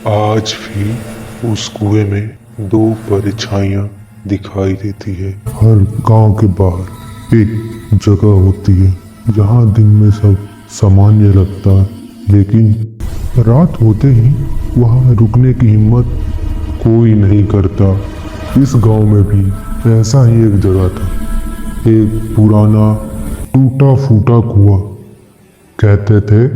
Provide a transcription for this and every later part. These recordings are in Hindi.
आज भी उस कुएं में दो परछाइयां दिखाई देती है। हर गांव के बाहर एक जगह होती है जहां दिन में सब सामान्य लगता है, लेकिन रात होते ही वहां रुकने की हिम्मत कोई नहीं करता। इस गांव में भी ऐसा ही एक जगह था, एक पुराना टूटा फूटा कुआं। कहते थे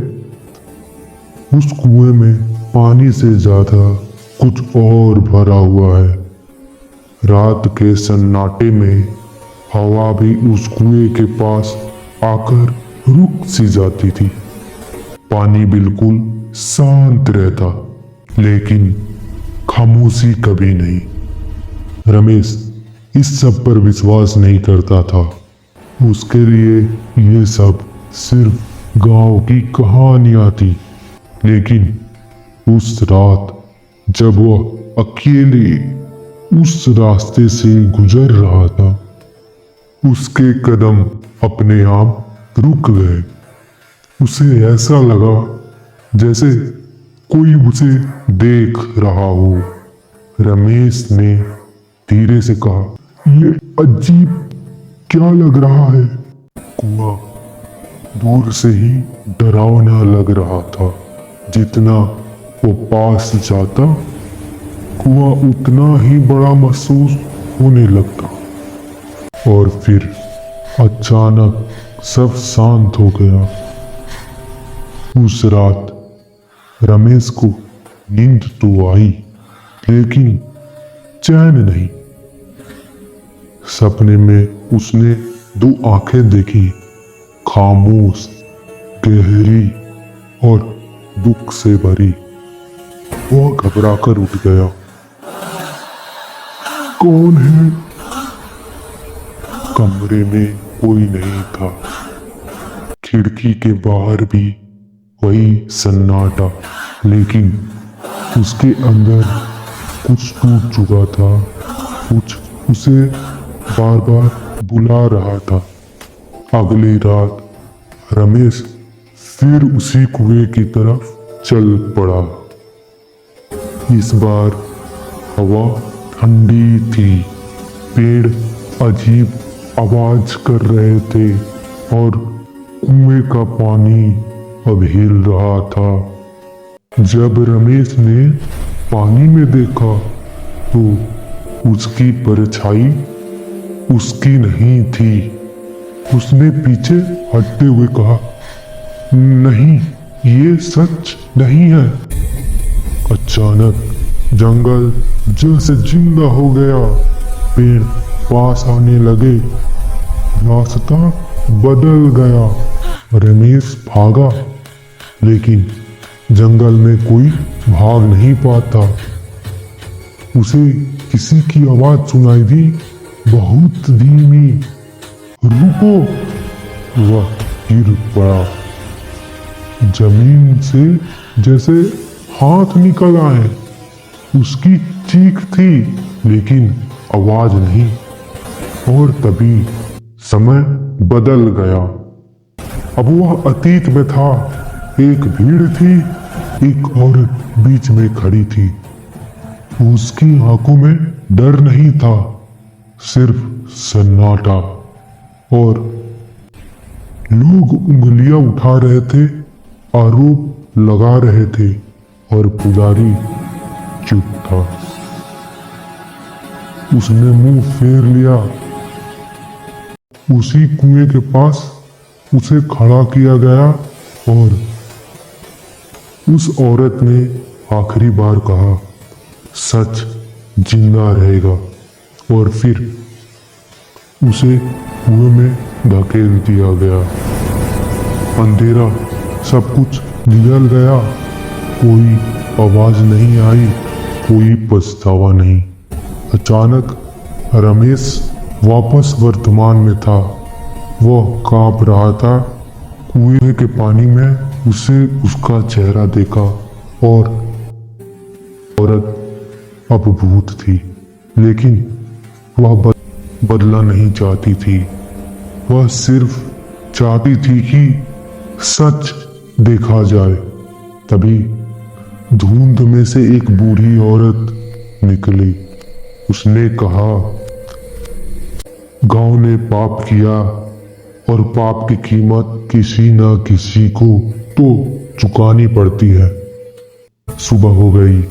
उस कुएं में पानी से ज्यादा कुछ और भरा हुआ है। रात के सन्नाटे में हवा भी उस कुएं के पास आकर रुक सी जाती थी। पानी बिल्कुल शांत रहता, लेकिन खामोशी कभी नहीं। रमेश इस सब पर विश्वास नहीं करता था। उसके लिए ये सब सिर्फ गांव की कहानियां थी। लेकिन उस रात जब वह अकेले उस रास्ते से गुजर रहा था, उसके कदम अपने आप रुक गए। उसे ऐसा लगा जैसे कोई उसे देख रहा हो। रमेश ने धीरे से कहा, ये अजीब क्या लग रहा है? कुआं दूर से ही डरावना लग रहा था। जितना वो पास जाता, कुआं उतना ही बड़ा महसूस होने लगता। और फिर अचानक सब शांत हो गया। उस रात रमेश को नींद तो आई, लेकिन चैन नहीं। सपने में उसने दो आंखें देखी, खामोश, गहरी और दुख से भरी। वह घबराकर उठ गया। कौन है? कमरे में कोई नहीं था। खिड़की के बाहर भी वही सन्नाटा, लेकिन उसके अंदर कुछ टूट चुका था। कुछ उसे बार बार बुला रहा था। अगली रात रमेश फिर उसी कुएं की तरफ चल पड़ा। इस बार हवा ठंडी थी, पेड़ अजीब आवाज कर रहे थे और कुएं का पानी अब हिल रहा था। जब रमेश ने पानी में देखा तो उसकी परछाई उसकी नहीं थी। उसने पीछे हटते हुए कहा, नहीं, ये सच नहीं है। अचानक जंगल जैसे जिंदा हो गया। पेड़ पास आने लगे, रास्ता बदल गया। रमेश भागा, लेकिन जंगल में कोई भाग नहीं पाता। उसे किसी की आवाज सुनाई दी, बहुत धीमी, रुको। वह गिर पड़ा। जमीन से जैसे हाथ निकल आए। उसकी चीख थी, लेकिन आवाज नहीं। और तभी समय बदल गया। अब वह अतीत में था। एक भीड़ थी, एक औरत बीच में खड़ी थी। उसकी आंखों में डर नहीं था, सिर्फ सन्नाटा। और लोग उंगलियां उठा रहे थे, आरोप लगा रहे थे, और पुजारी चुप था। उसने मुंह फेर लिया। उसी कुएं के पास उसे खड़ा किया गया और उस औरत ने आखिरी बार कहा, सच जिंदा रहेगा। और फिर उसे कुएं में धकेल दिया गया। अंधेरा, सब कुछ निगल गया। कोई आवाज नहीं आई, कोई पछतावा नहीं। अचानक रमेश वापस वर्तमान में था। वह कांप रहा था। कुएं के पानी में उसे उसका चेहरा देखा और औरत अब भूत थी, लेकिन वह बदला नहीं चाहती थी। वह सिर्फ चाहती थी कि सच देखा जाए। तभी धुंध में से एक बूढ़ी औरत निकली। उसने कहा, गांव ने पाप किया और पाप की कीमत किसी न किसी को तो चुकानी पड़ती है। सुबह हो गई,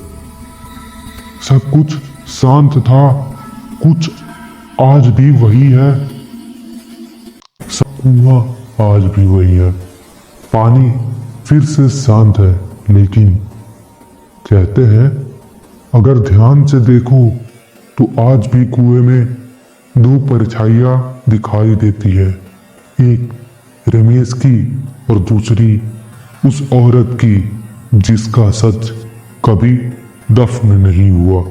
सब कुछ शांत था, कुछ आज भी वही है। सब कुआं आज भी वही है, पानी फिर से शांत है, लेकिन कहते हैं अगर ध्यान से देखो तो आज भी कुएं में दो परछाइयां दिखाई देती है, एक रमेश की और दूसरी उस औरत की जिसका सच कभी दफन नहीं हुआ।